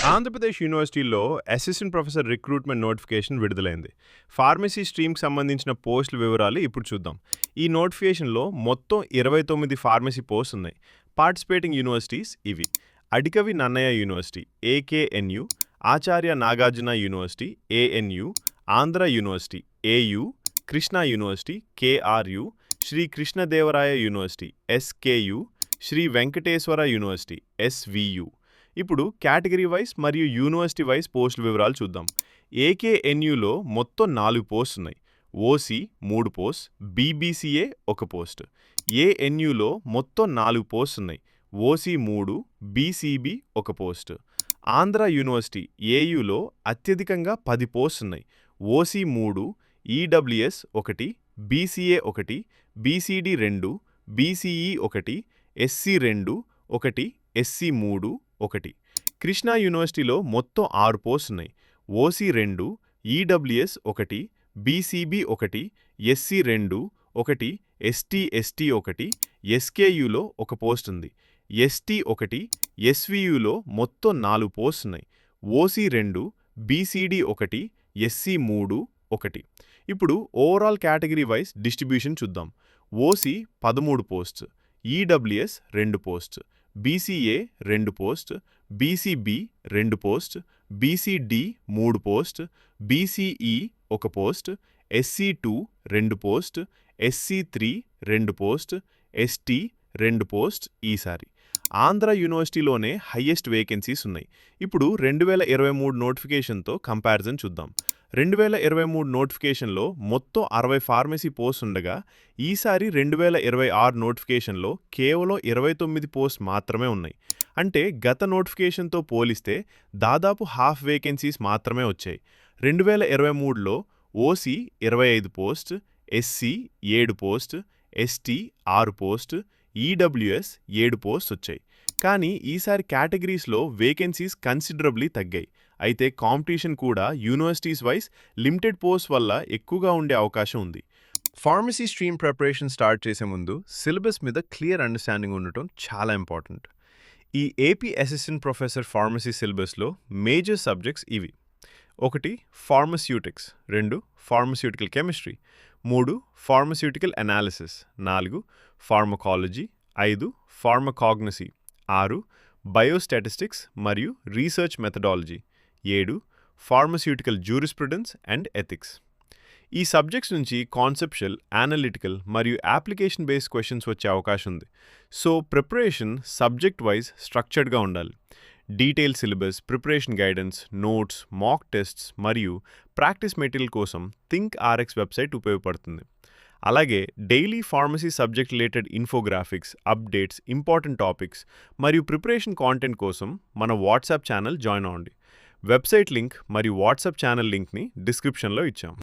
ఆంధ్రప్రదేశ్ యూనివర్సిటీలో assistant professor recruitment notification విడుదలైంది. Pharmacy స్ట్రీమ్కి సంబంధించిన పోస్టుల వివరాలు ఇప్పుడు చూద్దాం. ఈ నోటిఫికేషన్లో మొత్తం 29 ఫార్మసీ పోస్ట్ ఉన్నాయి. పార్టిసిపేటింగ్ యూనివర్సిటీస్ ఇవి: అడికవి Nannaya university AKNU, Acharya Nagarjuna university ANU, Andhra university AU, Krishna university KRU, Shri Krishnadevaraya university SKU, Shri Venkateswara university SVU. ఇప్పుడు కేటగిరీ వైజ్ మరియు యూనివర్సిటీ వైజ్ పోస్టుల వివరాలు చూద్దాం. AKNUలో మొత్తం 4 పోస్ట్ ఉన్నాయి. OC 3 post, BBCA 1 post. ANUలో మొత్తం 4 పోస్ట్ ఉన్నాయి. OC 3, BCB 1 post. Andhra university AUలో అత్యధికంగా 10 పోస్ట్ ఉన్నాయి. OC 3, EWS 1, BCA 1, BCD 2, BCE 1, SC 2, 1, SC 3, 1. Krishna యూనివర్సిటీలో మొత్తం 6 పోస్ట్ ఉన్నాయి. OC 2, EWS 1, BCB 1, SC 2, 1, ST 1, SKUలో 1 post ఉంది. ST 1, SVUలో మొత్తం 4 పోస్ట్ ఉన్నాయి. OC 2, BCD 1, SC 3, 1. ఇప్పుడు ఓవరాల్ కేటగిరీ వైజ్ డిస్ట్రిబ్యూషన్ చూద్దాం. OC 13 post, EWS 2 post, BCA 2 post, BCB 2 post, BCD 3 post, BCE 1 post, SC2 2 post, SC3 2 post, ST 2 post. ఈసారి Andhra యూనివర్సిటీలోనే highest vacancies ఉన్నాయి. ఇప్పుడు 2023 నోటిఫికేషన్తో comparison చూద్దాం. 2023 నోటిఫికేషన్లో మొత్తం 60 ఫార్మసీ పోస్ట్ ఉండగా ఈసారి 2026 నోటిఫికేషన్లో కేవలం 29 పోస్ట్ మాత్రమే ఉన్నాయి. అంటే గత నోటిఫికేషన్తో పోలిస్తే దాదాపు హాఫ్ వేకెన్సీస్ మాత్రమే వచ్చాయి. 2023లో OC 25 post, SC 7 post, ST 6 post, EWS 7 post వచ్చాయి. కానీ ఈసారి కేటగిరీస్లో వేకెన్సీస్ కన్సిడరబ్లీ తగ్గాయి. అయితే కాంపిటీషన్ కూడా యూనివర్సిటీస్ వైజ్ లిమిటెడ్ పోస్ట్ వల్ల ఎక్కువగా ఉండే అవకాశం ఉంది. ఫార్మసీ స్ట్రీమ్ ప్రిపరేషన్ స్టార్ట్ చేసే ముందు సిలబస్ మీద క్లియర్ అండర్స్టాండింగ్ ఉండటం చాలా ఇంపార్టెంట్. ఈ AP అసిస్టెంట్ ప్రొఫెసర్ ఫార్మసీ సిలబస్లో మేజర్ సబ్జెక్ట్స్ ఇవి: 1 pharmaceutics, 2 pharmaceutical chemistry, 3 pharmaceutical analysis, 4 pharmacology, 5 pharmacognosy, 6 biostatistics మరియు research methodology, 7 pharmaceutical jurisprudence and ethics. ఈ సబ్జెక్ట్స్ నుంచి కాన్సెప్షువల్, అనలిటికల్ మరియు అప్లికేషన్ బేస్డ్ క్వశ్చన్స్ వచ్చే అవకాశం ఉంది. సో ప్రిపరేషన్ సబ్జెక్ట్ వైజ్ స్ట్రక్చర్డ్గా ఉండాలి. Detail syllabus, preparation guidance, notes, mock tests మరియు ప్రాక్టీస్ మెటీరియల్ కోసం ThinkRx వెబ్సైట్ ఉపయోగపడుతుంది. అలాగే daily pharmacy subject related infographics, updates, important topics మరియు ప్రిపరేషన్ కాంటెంట్ కోసం మన వాట్సాప్ ఛానల్ జాయిన్ అవ్వండి. వెబ్సైట్ లింక్ మరియు వాట్సాప్ ఛానల్ లింక్ని డిస్క్రిప్షన్లో ఇచ్చాం.